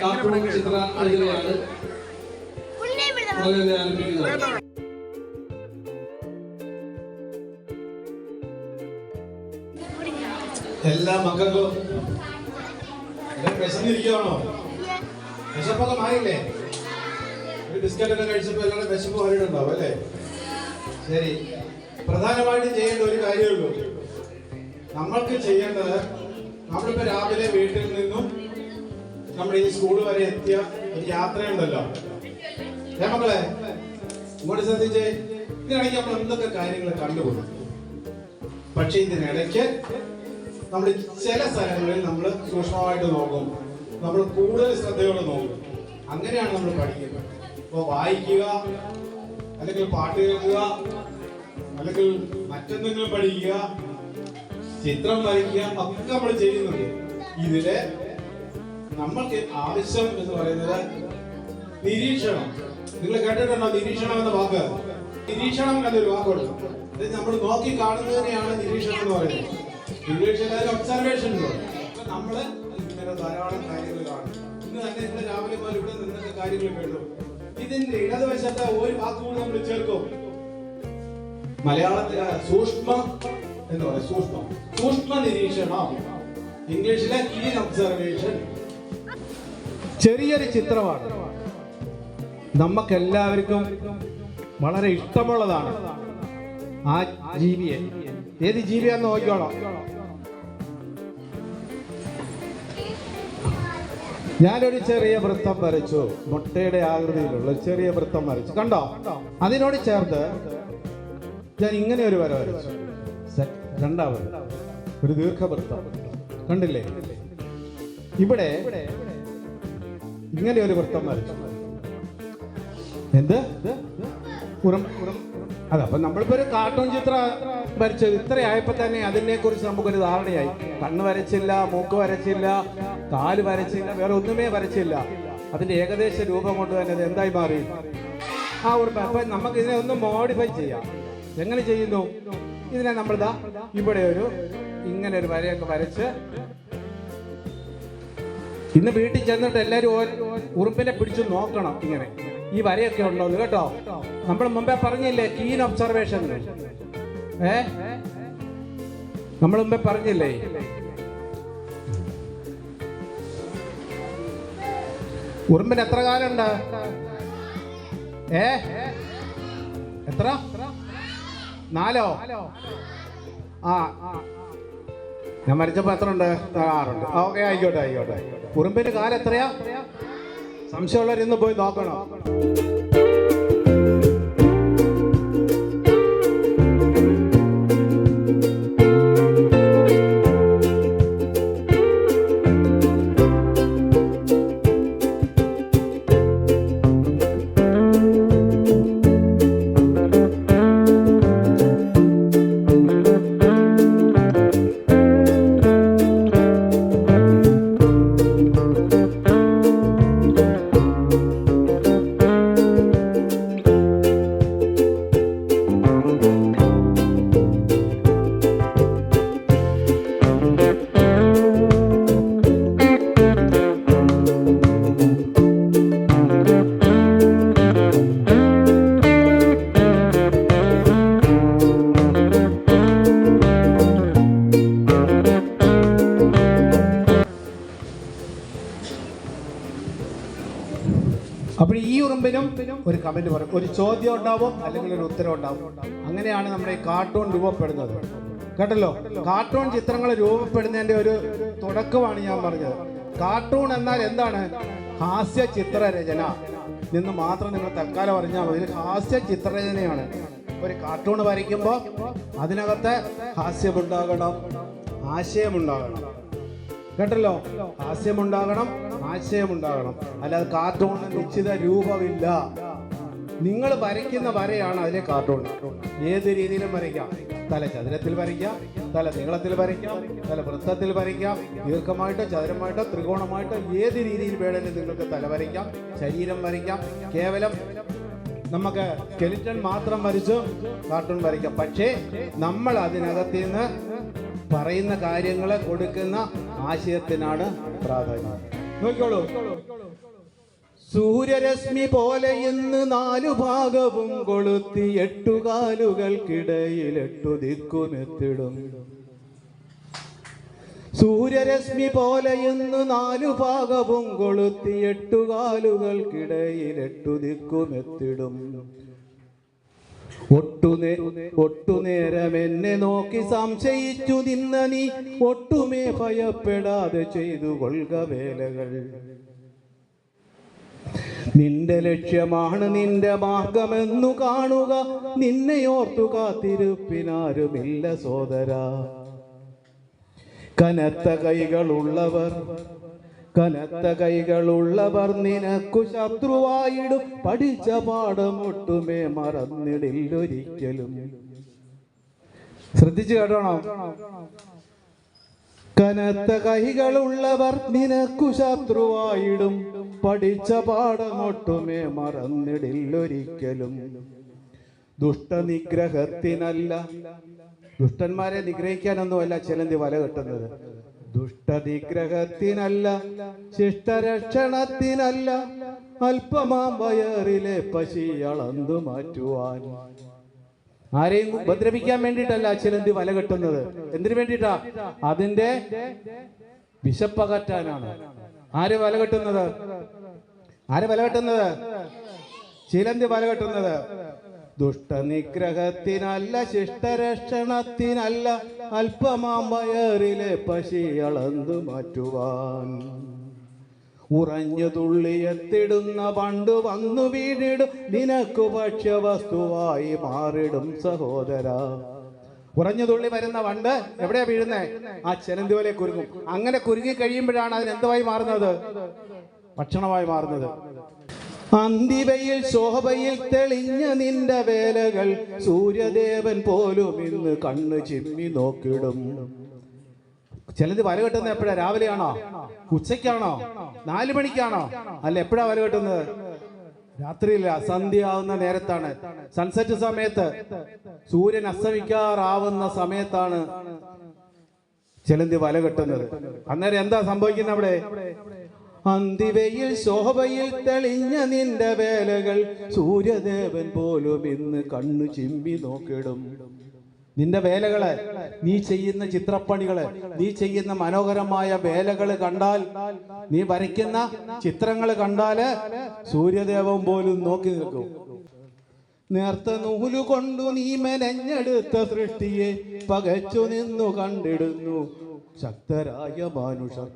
Cartoon ചിത്രരചനയാണ് ആരംഭിക്കുന്നത്. എല്ലാ മക്കൾക്കും വിശന്നിരിക്കുകയാണോ? വിശപ്പൊക്കെ മാറിയില്ലേ? ഒരു ബിസ്ക്കറ്റൊക്കെ കഴിച്ചപ്പോൾ എല്ലാവരും വിശപ്പ് മാറിയിട്ടുണ്ടാവും അല്ലേ? ശരി, പ്രധാനമായിട്ടും ചെയ്യേണ്ട ഒരു കാര്യമുള്ളൂ. നമ്മൾക്ക് ചെയ്യേണ്ടത്, നമ്മളിപ്പോ രാവിലെ വീട്ടിൽ നിന്നും നമ്മുടെ ഈ സ്കൂൾ വരെ എത്തിയ ഒരു യാത്രയുണ്ടല്ലോ. മക്കളെ ഇങ്ങോട്ട് ശ്രദ്ധിച്ചേ. ഇതിനിടയ്ക്ക് നമ്മൾ എന്തൊക്കെ കാര്യങ്ങൾ കണ്ടുപോകും. പക്ഷെ ഇതിനിടയ്ക്ക് നമ്മൾ ചില സ്ഥലങ്ങളിൽ നമ്മൾ സൂക്ഷ്മമായിട്ട് നോക്കും, നമ്മൾ കൂടുതൽ ശ്രദ്ധയോടെ നോക്കും. അങ്ങനെയാണ് നമ്മൾ പഠിക്കുന്നത്. ഇപ്പോൾ വായിക്കുക, അല്ലെങ്കിൽ പാട്ട് കേൾക്കുക, അല്ലെങ്കിൽ മറ്റെന്തെങ്കിലും പഠിക്കുക, ചിത്രം വരയ്ക്കുക, ഒക്കെ നമ്മൾ ചെയ്യുന്നുണ്ട്. ഇതില് നമ്മൾക്ക് ആവശ്യം എന്ന് പറയുന്നത് നിരീക്ഷണം. നിങ്ങൾ കേട്ടിട്ടുണ്ടോ നിരീക്ഷണം എന്ന വാക്ക്? നിരീക്ഷണം എന്നൊരു വാക്കുണ്ട്. അത് നമ്മൾ നോക്കി കാണുന്നതിനെയാണ് നിരീക്ഷണം എന്ന് പറയുന്നത്. ഇംഗ്ലീഷിൽ ഒബ്സർവേഷൻ എന്ന് പറയും. അപ്പൊ നമ്മള് ഇങ്ങനെ ധാരാളം കാര്യങ്ങൾ കാണും. ഇന്ന് തന്നെ നിങ്ങൾ രാവിലെ പോലെ ഇവിടെ നിന്നൊക്കെ കാര്യങ്ങൾ കേട്ടു. ഇതിന്റെ ഇടതുവശത്തെ ഒരു വാക്കുകൂടി നമ്മൾ ചേർക്കും. മലയാളത്തിലെ സൂക്ഷ്മ എന്ന് പറയും. സൂക്ഷ്മ നിരീക്ഷണം, ഇംഗ്ലീഷിലെ കീൻ ഒബ്സർവേഷൻ. ചെറിയൊരു ചിത്രമാണ്, നമുക്കെല്ലാവർക്കും വളരെ ഇഷ്ടമുള്ളതാണ്. ആ ജീവിയെ ഏത് ജീവിയാന്ന് നോക്കിക്കോളാം. ഞാനൊരു ചെറിയ വൃത്തം വരച്ചു, മുട്ടയുടെ ആകൃതിയിലുള്ള ഒരു ചെറിയ വൃത്തം വരച്ചു. കണ്ടോ? അതിനോട് ചേർത്ത് ഞാൻ ഇങ്ങനെ ഒരു വര വരച്ചു. രണ്ടാമത് ഒരു ദീർഘവൃത്തം കണ്ടില്ലേ? ഇവിടെ ഇങ്ങനെ ഒരു വൃത്തം വരച്ചു. എന്ത്? അതെ. അപ്പൊ നമ്മളിപ്പോ ഒരു കാർട്ടൂൺ ചിത്രം വരച്ചത് ഇത്രയായപ്പോ തന്നെ അതിനെ കുറിച്ച് നമുക്കൊരു ധാരണയായി. കണ്ണ് വരച്ചില്ല, മൂക്ക് വരച്ചില്ല, കാല് വരച്ചില്ല, വേറെ ഒന്നുമേ വരച്ചില്ല. അതിന്റെ ഏകദേശ രൂപം കൊണ്ട് തന്നെ അത് എന്തായി മാറി? ആ ഉറപ്പ്. അപ്പൊ നമുക്ക് ഇതിനെ ഒന്ന് മോഡിഫൈ ചെയ്യാം. എങ്ങനെ ചെയ്യുന്നു? ഇതിനെ നമ്മളിതാ ഇവിടെ ഇങ്ങനെ ഒരു വരയൊക്കെ വരച്ച്, ഇന്ന് വീട്ടിൽ ചെന്നിട്ട് എല്ലാവരും ഉറുമ്പിനെ പിടിച്ചു നോക്കണം. ഇങ്ങനെ ഈ വരയൊക്കെ ഉണ്ടോ എന്ന് കേട്ടോ. നമ്മൾ മുമ്പേ പറഞ്ഞില്ലേ കീൻ ഒബ്സർവേഷൻ? നമ്മൾ മുമ്പേ പറഞ്ഞില്ലേ? ഉറുമ്പിന് എത്ര കാലുണ്ട്? എത്ര? 4? ആ, ഞാൻ മരിച്ചപ്പോ എത്ര ഉണ്ട്? 6 ഉണ്ട്. ഓക്കെ, ആയിക്കോട്ടെ. ഉറുമ്പിന്റെ കാലം എത്രയാ? സംശയമുള്ളവർ ഇന്ന് പോയി നോക്കണം. അപ്പോൾ ഈ ഉറുമ്പിനും ഒരു കമന്റ് പറയും, ഒരു ചോദ്യം ഉണ്ടാവും, അല്ലെങ്കിൽ ഒരു ഉത്തരം ഉണ്ടാവും. അങ്ങനെയാണ് നമ്മുടെ ഈ കാർട്ടൂൺ രൂപപ്പെടുന്നത്. കേട്ടല്ലോ? കാർട്ടൂൺ ചിത്രങ്ങൾ രൂപപ്പെടുന്നതിന്റെ ഒരു തുടക്കമാണ് ഞാൻ പറഞ്ഞത്. കാർട്ടൂൺ എന്നാൽ എന്താണ്? ഹാസ്യ ചിത്രരചന എന്ന് മാത്രം നിങ്ങൾ തൽക്കാലം അറിഞ്ഞാൽ മതി. ഹാസ്യ ചിത്രരചനയാണ്. ഒരു കാർട്ടൂൺ വരയ്ക്കുമ്പോൾ അതിനകത്ത് ഹാസ്യമുണ്ടാകണം, ആശയമുണ്ടാകണം. കേട്ടല്ലോ? ഹാസ്യമുണ്ടാകണം, ആശയമുണ്ടാകണം. അല്ലാതെ കാർട്ടൂണിന് നിശ്ചിത രൂപമില്ല. നിങ്ങൾ വരയ്ക്കുന്ന വരയാണ് അതിലെ കാർട്ടൂൺ. ഏത് രീതിയിലും വരയ്ക്കാം. തല ചതുരത്തിൽ വരയ്ക്കാം, തല നീളത്തിൽ വരയ്ക്കാം, തല വൃത്തത്തിൽ വരയ്ക്കാം, ദീർഘമായിട്ടോ ചതുരമായിട്ടോ ത്രികോണമായിട്ടോ ഏത് രീതിയിൽ വേണമെങ്കിലും നിങ്ങൾക്ക് തല വരയ്ക്കാം, ശരീരം വരയ്ക്കാം. കേവലം നമുക്ക് സ്കെലിറ്റൺ മാത്രം വരച്ച് കാർട്ടൂൺ വരയ്ക്കാം. പക്ഷേ നമ്മൾ അതിനകത്ത് നിന്ന് പറയുന്ന കാര്യങ്ങളെ കൊടുക്കുന്ന ആശയത്തിനാണ് പ്രാധാന്യം. നോക്കിക്കോളൂ. സൂര്യരശ്മി പോലെ ഇന്ന് 4 ഭാഗവും കൊളുത്തി 8 കാലുകൾക്കിടയിൽ 8 ദിക്കുമെത്തിടും. സൂര്യരശ്മി പോലെ ഇന്ന് 4 ഭാഗവും കൊളുത്തി 8 കാലുകൾക്കിടയിൽ 8 ദിക്കുമെത്തിടും. ഒട്ടുനേരം എന്നെ നോക്കി സംശയിച്ചു നിന്ന നീ ഒട്ടുമേ ഭയപ്പെടാതെ ചെയ്തു കൊള്ളുക വേലകൾ. നിന്റെ ലക്ഷ്യമാണ് നിന്റെ മാർഗമെന്നു കാണുക. നിന്നെ ഓർത്തു കാത്തിരുപ്പിനാരുമില്ല സോദര. കനത്ത കൈകളുള്ളവർ നിനക്കു ശത്രുവായിടും. പഠിച്ച പാഠമൊട്ടുമേ മറന്നിടില്ലൊരിക്കലും. ശ്രദ്ധിച്ചു കേട്ടോണം. കനത്ത കൈകളുള്ളവർ നിനക്കു ശത്രുവായിടും. പഠിച്ച പാഠമൊട്ടുമേ മറന്നിടില്ലൊരിക്കലും. ദുഷ്ടനിഗ്രഹത്തിനല്ല, ദുഷ്ടന്മാരെ നിഗ്രഹിക്കാനൊന്നുമല്ല ചിലന്തി വല കെട്ടുന്നത്. ദുഷ്ടനിഗ്രഹത്തിനല്ല, ശിഷ്ടരക്ഷണത്തിനല്ല, അല്പമാം വയറിലെ പശി അളന്നു മാറ്റുവാൻ. ആരെയും ഉപദ്രവിക്കാൻ വേണ്ടിയിട്ടല്ല ചിലന്തി വല കെട്ടുന്നത്. എന്തിനു വേണ്ടിയിട്ടാ? അതിന്റെ വിശപ്പകറ്റാനാണ്. ആര് വല കെട്ടുന്നത്? ചിലന്തി വല കെട്ടുന്നത്. ദുഷ്ടനിഗ്രഹത്തിനല്ല, ശിഷ്ടരക്ഷണത്തിനല്ല, അല്പമാം വയറിലെ പശി അളന്നു മാറ്റുവാൻ. ഉറഞ്ഞു തുള്ളിയെത്തിടുന്ന പണ്ട് വന്നു വീണിടും. നിനക്കു ഭക്ഷ്യവസ്തുവായി മാറിടും സഹോദര. ഉറഞ്ഞു തുള്ളി വരുന്ന വണ്ട് എവിടെയാ വീഴുന്നേ? ആ ചിലന്തി പോലെ കുരുങ്ങും. അങ്ങനെ കുരുങ്ങി കഴിയുമ്പോഴാണ് അതിനെന്തുമായി മാറുന്നത്? ഭക്ഷണമായി മാറുന്നത്. അന്തിവയിൽ ശോഭയിൽ തെളിഞ്ഞ നിന്റെ വേലകൾ സൂര്യദേവൻ പോലും ഇന്ന് കണ്ണ് ചിമ്മി നോക്കിടും. ചിലത് വല കെട്ടുന്നത് എപ്പോഴാ? രാവിലെയാണോ? ഉച്ചയ്ക്കാണോ? 4 മണിക്കാണോ? അല്ല, എപ്പോഴാ വല കെട്ടുന്നത്? രാത്രിയില്ല, സന്ധ്യ ആവുന്ന നേരത്താണ്. സൺസെറ്റ് സമയത്ത്, സൂര്യൻ അസ്തമിക്കാറാവുന്ന സമയത്താണ് ചിലന്തി വല കെട്ടുന്നത്. അന്നേരം എന്താ സംഭവിക്കുന്നത് അവിടെ? അന്തിവയിൽ ശോഭയിൽ തെളിഞ്ഞ നിന്റെ വേലകൾ സൂര്യദേവൻ പോലും ഇന്ന് കണ്ണു ചിമ്മി നോക്കിടും. നിന്റെ വേലകള്, നീ ചെയ്യുന്ന ചിത്രപ്പണികള്, നീ ചെയ്യുന്ന മനോഹരമായ വേലകൾ കണ്ടാൽ, നീ വരയ്ക്കുന്ന ചിത്രങ്ങൾ കണ്ടാല് സൂര്യദേവൻ പോലും നോക്കി നിൽക്കും. നേർത്ത നൂലു കൊണ്ടു നീ മെനഞ്ഞെടുത്ത സൃഷ്ടിയെ പകച്ചു നിന്നു കണ്ടിടുന്നു ശക്തരായ മനുഷ്യർ.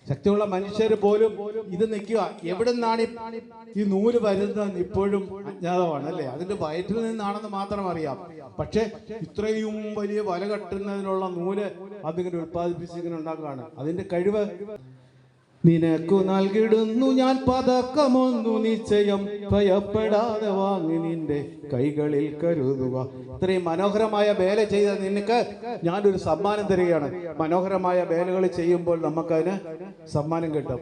ശക്തിയുള്ള മനുഷ്യർ പോലും ഇത് നിൽക്കുക. എവിടുന്നാണ് ഈ നൂല് വരുന്നത് ഇപ്പോഴും അജ്ഞാതമാണ്, അല്ലേ? അതിന്റെ വയറ്റിൽ നിന്നാണെന്ന് മാത്രം അറിയാം. പക്ഷെ ഇത്രയും വലിയ വല കെട്ടുന്നതിനുള്ള നൂല് അതിങ്ങനെ ഉത്പാദിപ്പിച്ചിങ്ങനെ ഉണ്ടാക്കുകയാണ്. അതിന്റെ കഴിവ്. നിനക്കു നൽകിടുന്നു ഞാൻ പതക്കമൊന്നു നിശ്ചയം, ഭയപ്പെടാതെ വാങ്ങി നിന്റെ കൈകളിൽ കരുതുക. ഇത്രയും മനോഹരമായ വേല ചെയ്ത നിനക്ക് ഞാനൊരു സമ്മാനം തരികയാണ്. മനോഹരമായ വേലകൾ ചെയ്യുമ്പോൾ നമുക്കതിന് സമ്മാനം കിട്ടും.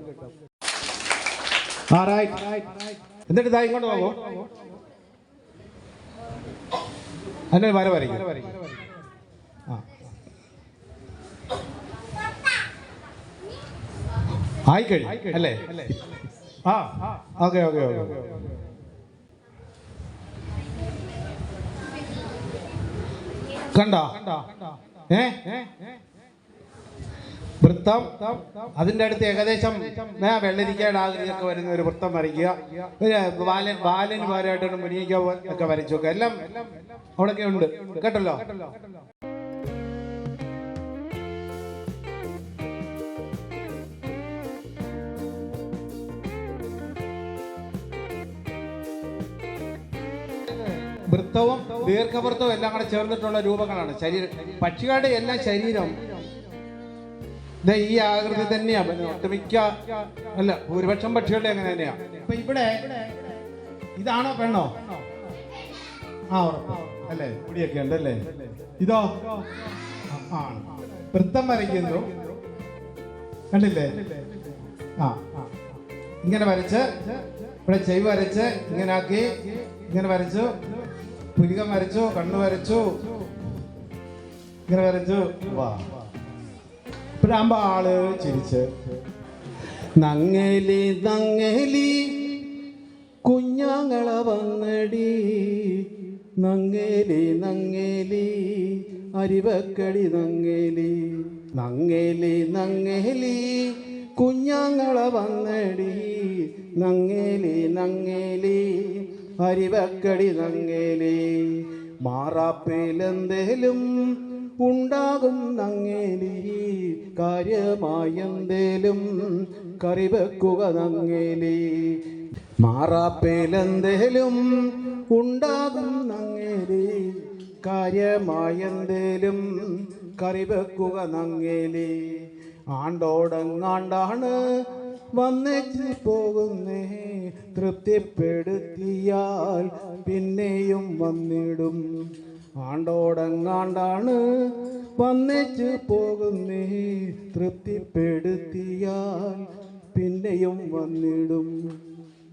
എന്നിട്ട് ഇതാ ഇങ്ങോട്ട് പോകും. അതിന്റെ വര വരയ്ക്കും. ആയിക്കഴിഞ്ഞു അല്ലേ? ഓക്കെ. കണ്ടോ? വൃത്തം. അതിന്റെ അടുത്ത് ഏകദേശം വെള്ളരിക്കയുടെ ആകൃതിയൊക്കെ വരുന്ന ഒരു വൃത്തം വരയ്ക്കുക. ബാലന് പാരായിട്ടൊന്നും മുനിക്ക ഒക്കെ വരച്ചു നോക്കുക. എല്ലാം അവിടെയൊക്കെ ഉണ്ട് കേട്ടല്ലോ. വൃത്തവും ദീർഘവൃത്തവും എല്ലാം കൂടെ ചേർന്നിട്ടുള്ള രൂപങ്ങളാണ് ശരീരം. പക്ഷികളുടെ എല്ലാം ശരീരം ഈ ആകൃതി തന്നെയാണ്. ഒട്ടുമിക്ക അല്ല, ഭൂരിപക്ഷം പക്ഷികളുടെ അങ്ങനെ തന്നെയാണ്. ഇപ്പൊ ഇവിടെ ഇതാണോ പെണ്ണോ? ഉറപ്പ് അല്ലേ? മുടിയൊക്കെ ഉണ്ട് അല്ലേ? ഇതോ ആണ്. വൃത്തം വരയ്ക്കുന്നു, കണ്ടില്ലേ? ഇങ്ങനെ വരച്ച് ഇവിടെ ചെവി വരച്ച് ഇങ്ങനെ ആക്കി, ഇങ്ങനെ വരച്ചു, പുരികം വരച്ചു, കണ്ണു വരച്ചു, ഇങ്ങനെ വരച്ചു. ഇപ്പോഴാകുമ്പോ ആള് ചിരിച്ച് നങ്ങേലി നങ്ങേലി കുഞ്ഞാങ്ങള വന്നടി, നങ്ങേലി നങ്ങേലി അരിവക്കടി നങ്ങേലി, നങ്ങേലി നങ്ങേലി കുഞ്ഞാങ്ങള വന്നടി, നങ്ങേലി നങ്ങേലി അരിവക്കടി നങ്ങേലി. മാറാപ്പേലെന്തേലും ഉണ്ടാകും നങ്ങേലി, കാര്യമായെന്തേലും കറിവെക്കുക നങ്ങേലി. മാറാപ്പേലെന്തേലും ഉണ്ടാകും നങ്ങേലി, കാര്യമായെന്തേലും കറിവെക്കുക നങ്ങേലി. ആണ്ടോടങ്ങാണ്ടാണ് വന്നേച്ച് പോകുന്നേ, തൃപ്തിപ്പെടുത്തിയാൽ പിന്നെയും വന്നിടും. ആണ്ടോടങ്ങാണ്ടാണ് വന്നേച്ച് പോകുന്നേ, തൃപ്തിപ്പെടുത്തിയാൽ പിന്നെയും വന്നിടും.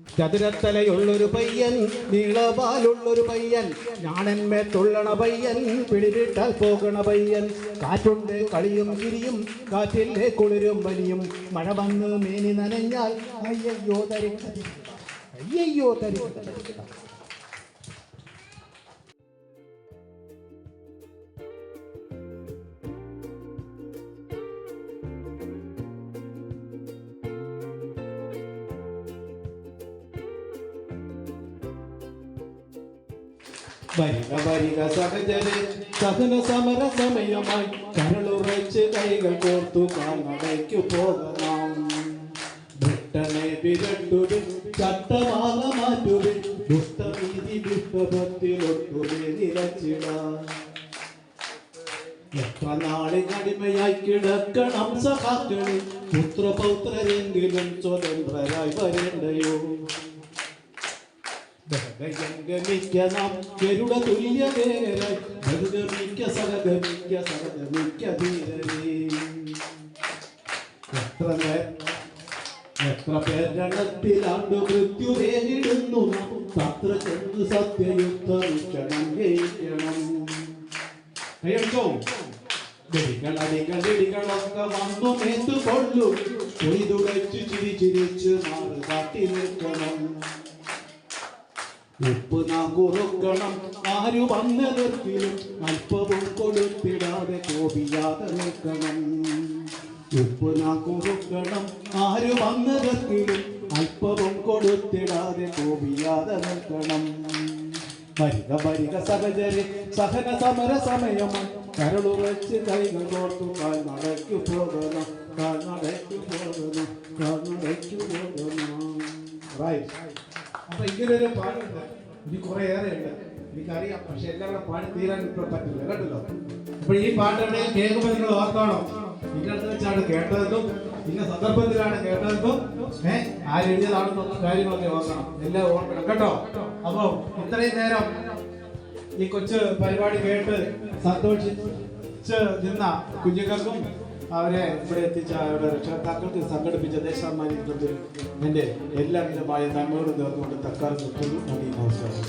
ചതുരത്തലയുള്ളൊരു പയ്യൻ, നീളപാലുള്ളൊരു പയ്യൻ, ഞാണെന്മേ തുള്ളണ പയ്യൻ, പിടിവിട്ടാൽ പോകണ പയ്യൻ. കാറ്റുണ്ട് കളിയും ചിരിയും, കാറ്റില്ലേ കുളിരും വലിയും, മഴ വന്ന് മേനി നനഞ്ഞാൽ അയ്യയ്യോ തരിക, അയ്യയ്യോ തരിക. വരിക വരിക സഹജരെ, സഹന സമര സമയമായി, കരളുറച്ച് കൈകൾ കോർത്തു കാൽനടയ്ക്കു പോകണം. ബ്രിട്ടനെ വിരട്ടുവിൻ, ചട്ടമാക മാറ്റുവിൻ, ദുഷ്ടനീതി ദുഷ്ടഭക്തിലൊട്ടുവേ നിരച്ചിടാൻ. എത്ര നാളിനടിമയായി കിടക്കണം സഖാക്കളെ, പുത്രപൗത്രരെങ്കിലും സ്വതന്ത്രരായി വരേണ്ടയോ. ഗമിക്കണം ഗരുഡ തുല്യതേരായി, ബഹുഗമിക്ക സഹഗമിക്ക സഹഗമിക്ക ധീരരേ. എത്ര പേർ രണത്തിലാണ്ട് മൃത്യു നേരിടുന്നു, തത്ര ചെന്ന് സത്യയുദ്ധമിക്കണം ജയിക്കണം. അടികളൊക്കെ വന്നു മേത്തുകൊള്ളു, കൊയ്തുടച്ചു ചിരിച്ചിരിച്ച് മാറ് കാട്ടി നിൽക്കണം. ഉപ്പ് നാം കുറുക്കണം ആരു വന്നെതിർക്കിലും, അല്പവും കൊടുത്തിടാതെ കോപിയാതെ നിൽക്കണം. ഉപ്പ് നാം കുറുക്കണം ആരു വന്നെതിർക്കിലും, അല്പവും കൊടുത്തിടാതെ കോപിയാതെ നിൽക്കണം. വരിക വരിക സഹജരെ, സഹന സമര സമയമായി, കരളുറച്ച് കൈകൾ കോർത്തു കാൽനടയ്ക്കു പോകണം, കാൽനടയ്ക്കു പോകണം, കാൽനടയ്ക്കു പോകണം. അപ്പൊ ഇങ്ങനൊരു പാട്ടുണ്ട്, ഇനി കുറെ ഏറെ ഉണ്ട്, എനിക്കറിയാം. പക്ഷെ എല്ലാവരും പാടി തീരാൻ ഇപ്പൊ പറ്റില്ല, കേട്ടല്ലോ. അപ്പൊ ഈ പാട്ട് എവിടെയും കേൾക്കുമ്പോൾ നിങ്ങൾ ഓർക്കണം, ഇന്നത്തെ വെച്ചാണ് കേട്ടതെന്നും ഇന്ന സന്ദർഭത്തിലാണ് കേട്ടതെന്നും ആരെഴുതിയതാണെന്നൊന്നും കാര്യങ്ങളൊക്കെ ഓർക്കണം, എല്ലാം ഓർക്കണം കേട്ടോ. അപ്പൊ ഇത്രയും നേരം ഈ കൊച്ചു പരിപാടി കേട്ട് സന്തോഷിച്ച് നിന്ന കുഞ്ഞുങ്ങൾക്കും അവരെ ഇവിടെ എത്തിച്ച അവരുടെ രക്ഷകർത്താക്കൾക്ക് സംഘടിപ്പിച്ച ദേശാഭിമാനികൾക്ക് എൻ്റെ എല്ലാവിധമായ നന്മകളും നേർന്നുകൊണ്ട് തൽക്കാലം നിർത്തുന്നു. നന്ദി, നമസ്കാരം.